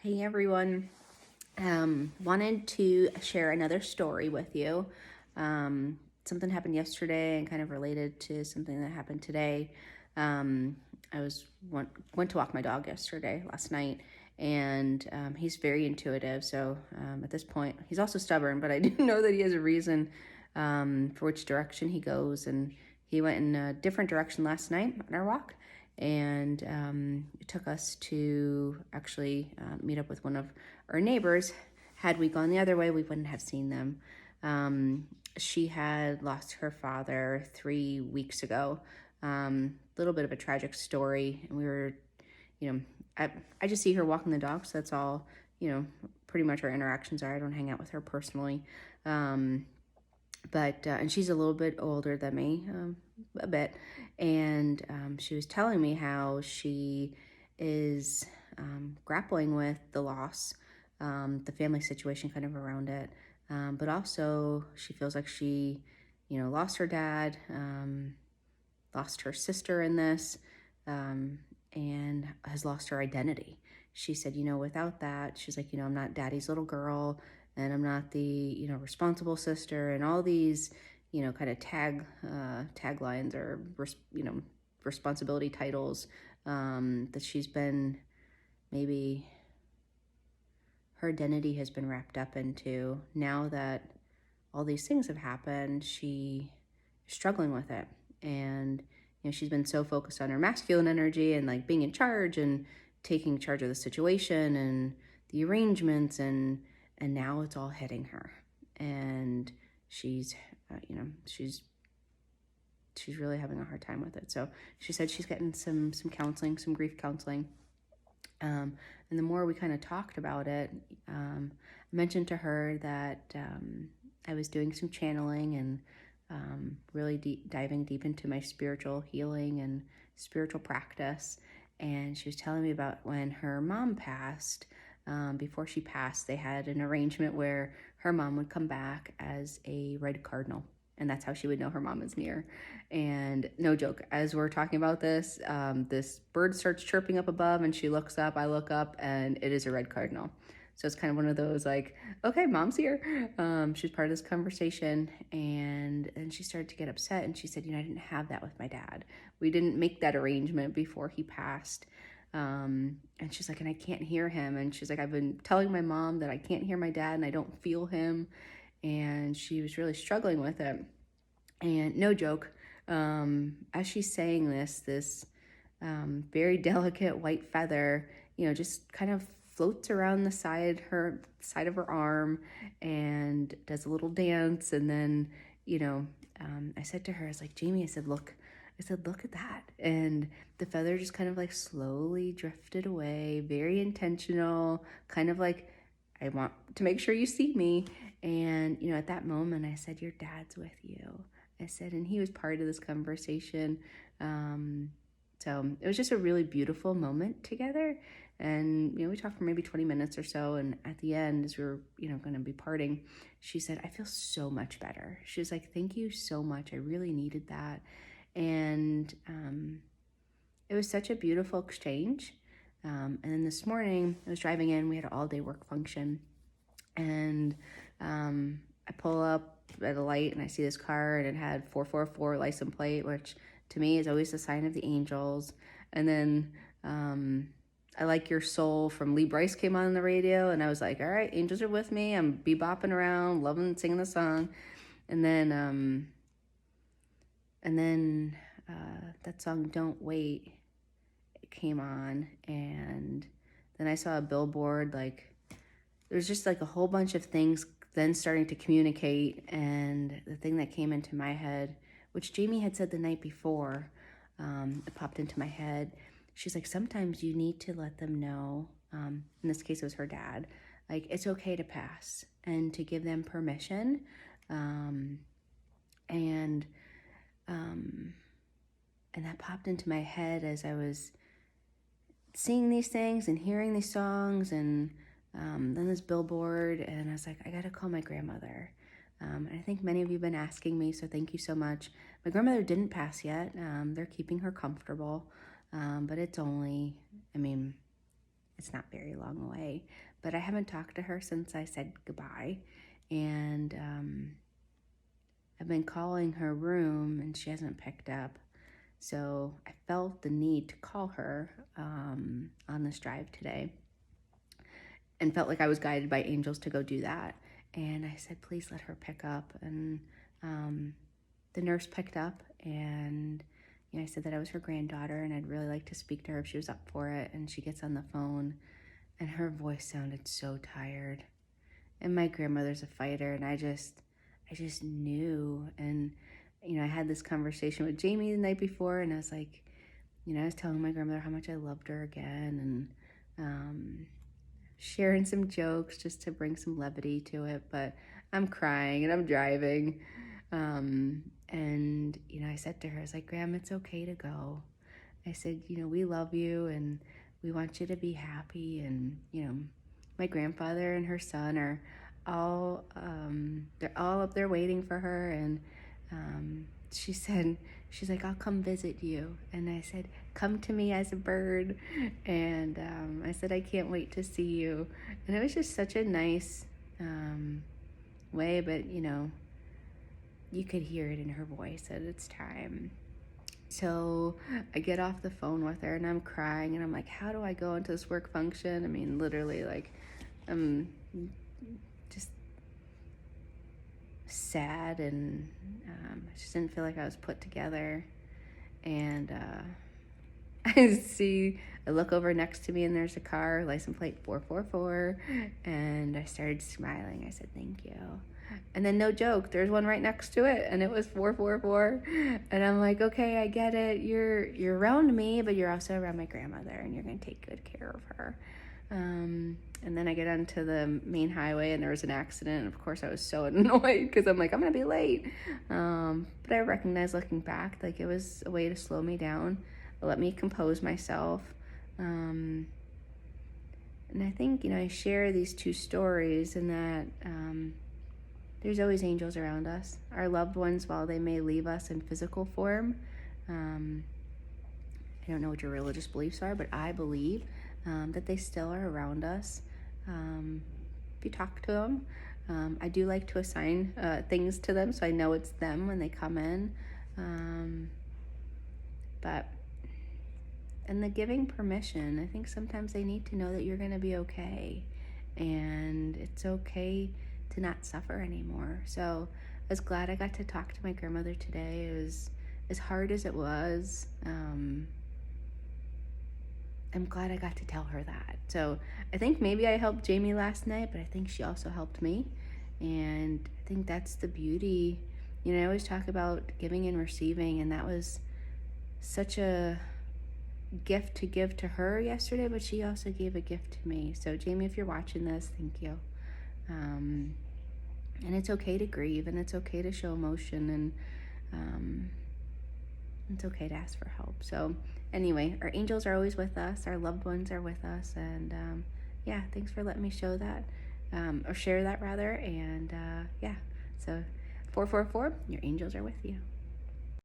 Hey everyone. Wanted to share another story with you. Something happened yesterday and kind of related to something that happened today. Um, I went to walk my dog last night, and he's very intuitive. So at this point, he's also stubborn, but I do know that he has a reason for which direction he goes, and he went in a different direction last night on our walk, and it took us to actually meet up with one of our neighbors. Had we gone the other way, we wouldn't have seen them. She had lost her father 3 weeks ago. Little bit of a tragic story, and we were, you know, I just see her walking the dog, so that's all, pretty much our interactions are. I don't hang out with her personally. But and she's a little bit older than me, a bit, and she was telling me how she is grappling with the loss, the family situation kind of around it, but also she feels like she, lost her dad, lost her sister in this, and has lost her identity. She said, without that, she's like, I'm not daddy's little girl, and I'm not the, responsible sister, and all these, kind of taglines or, responsibility titles that she's been, maybe her identity has been wrapped up into. Now that all these things have happened, she is struggling with it. And, she's been so focused on her masculine energy and like being in charge and taking charge of the situation and the arrangements, and now it's all hitting her. And she's, she's really having a hard time with it. So she said she's getting some counseling, some grief counseling. And the more we kind of talked about it, I mentioned to her that I was doing some channeling and really diving deep into my spiritual healing and spiritual practice. And she was telling me about when her mom passed. Before she passed, they had an arrangement where her mom would come back as a red cardinal, and that's how she would know her mom is near. And no joke, as we're talking about this, this bird starts chirping up above, and she looks up, I look up, and it is a red cardinal. So it's kind of one of those like, okay, mom's here. She's part of this conversation, and then she started to get upset, and she said, I didn't have that with my dad. We didn't make that arrangement before he passed. And she's like, and I can't hear him. And she's like, I've been telling my mom that I can't hear my dad and I don't feel him. And she was really struggling with it. And no joke, as she's saying this very delicate white feather, just kind of floats around the side of her arm and does a little dance. And then, I said to her, I was like, Jamie, I said, look at that. And the feather just kind of like slowly drifted away, very intentional, kind of like, I want to make sure you see me. And, at that moment, I said, your dad's with you. I said, and he was part of this conversation. So it was just a really beautiful moment together. And, we talked for maybe 20 minutes or so. And at the end, as we were, going to be parting, she said, I feel so much better. She was like, thank you so much. I really needed that. And it was such a beautiful exchange. And then this morning, I was driving in. We had an all-day work function. And I pull up at a light, and I see this car, and it had 444 license plate, which to me is always a sign of the angels. And then I Like Your Soul from Lee Brice came on the radio, and I was like, all right, angels are with me. I'm bebopping around, loving singing the song. And then that song Don't Wait came on, and then I saw a billboard. Like, there's just like a whole bunch of things then starting to communicate. And the thing that came into my head, which Jamie had said the night before, it popped into my head. She's like, sometimes you need to let them know, in this case it was her dad, like, it's okay to pass and to give them permission. And that popped into my head as I was seeing these things and hearing these songs, and then this billboard, and I was like, I gotta call my grandmother. And I think many of you have been asking me, so thank you so much. My grandmother didn't pass it's keeping her comfortable, but it's it's not very long away. But I haven't talked to her since I said goodbye. And I've been calling her room and she hasn't picked up. So I felt the need to call her on this drive today and felt like I was guided by angels to go do that. And I said, please let her pick up. And the nurse picked up, and I said that I was her granddaughter and I'd really like to speak to her if she was up for it. And she gets on the phone and her voice sounded so tired. And my grandmother's a fighter, and I just knew. And I had this conversation with Jamie the night before, and I was like, I was telling my grandmother how much I loved her again, and sharing some jokes just to bring some levity to it. But I'm crying and I'm driving. And I said to her, I was like, Graham, it's okay to go. I said, we love you and we want you to be happy. And, my grandfather and her son are all, they're all up there waiting for her. And she's like, I'll come visit you. And I said, come to me as a bird. And I said, I can't wait to see you. And it was just such a nice way, but you could hear it in her voice that it's time. So I get off the phone with her and I'm crying and I'm like, how do I go into this work function? I mean, literally, like, I'm just sad, and I just didn't feel like I was put together. And I look over next to me and there's a car, license plate 444, and I started smiling. I said, thank you. And then, no joke, there's one right next to it and it was 444. And I'm like, okay, I get it. You're around me, but you're also around my grandmother and you're going to take good care of her. And then I get onto the main highway and there was an accident. And of course I was so annoyed because I'm like, I'm going to be late. But I recognized, looking back, like it was a way to slow me down, let me compose myself. And I think, I share these two stories in that there's always angels around us. Our loved ones, while they may leave us in physical form, I don't know what your religious beliefs are, but I believe that they still are around us. If you talk to them, I do like to assign things to them so I know it's them when they come in. And the giving permission, I think sometimes they need to know that you're going to be okay. And it's okay to not suffer anymore. So I was glad I got to talk to my grandmother today. It was as hard as it was. I'm glad I got to tell her that. So I think maybe I helped Jamie last night, but I think she also helped me. And I think that's the beauty. I always talk about giving and receiving, and that was such a gift to give to her yesterday, but she also gave a gift to me. So Jamie, if you're watching this, thank you. And it's okay to grieve, and it's okay to show emotion, and it's okay to ask for help. So anyway, our angels are always with us, our loved ones are with us, and thanks for letting me show that, or share that rather. And so 444, your angels are with you.